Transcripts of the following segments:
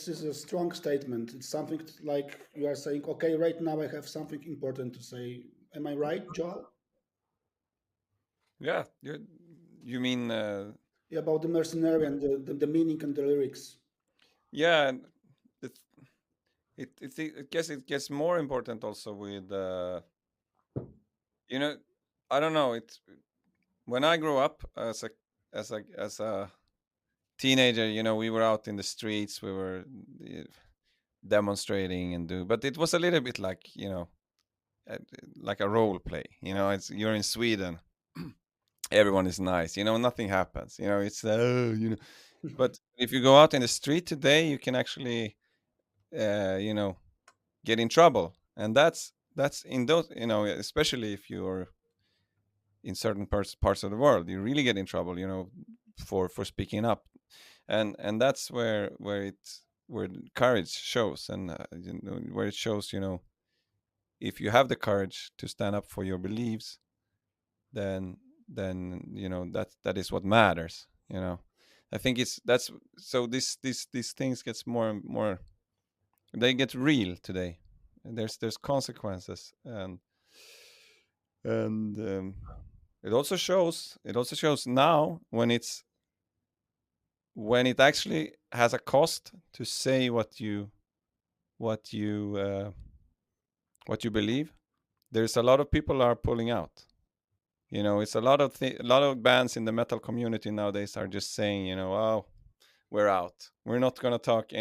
is a strong statement. It's something like you are saying, okay, right now I have something important to say. Am I right, Joel? Yeah, you mean Yeah, about the mercenary and the meaning and the lyrics. yeah, and it, it guess it gets more important also with you know, I don't know, it's when I grew up as a teenager, we were out in the streets, we were uh, demonstrating and do, but it was a little bit like, uh, like a role play. It's you're in Sweden, everyone is nice, nothing happens, it's but if you go out in the street today, you can actually you know get in trouble, and that's in those, especially if you're in certain parts of the world, you really get in trouble, for speaking up, and that's where courage shows, and where it shows, if you have the courage to stand up for your beliefs, then that is what matters. I think it's that's so these things gets more and more, they get real today, and there's consequences, and it also shows now when it actually has a cost to say what you uh, what you believe. There's a lot of people are pulling out. It's a lot of bands in the metal community nowadays are just saying, oh, we're out. We're not going to talk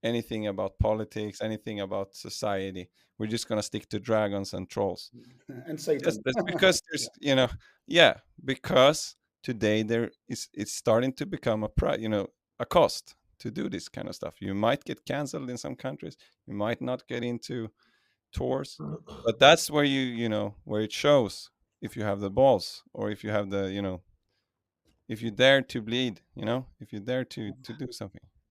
anything about politics, anything about society. We're just going to stick to dragons and trolls. And Just Satan. that's because Yeah. yeah, because today there is it's starting to become a cost to do this kind of stuff. You might get canceled in some countries. You might not get into tours, but that's where where it shows if you have the balls, or if you have the if you dare to bleed, if you dare to do something.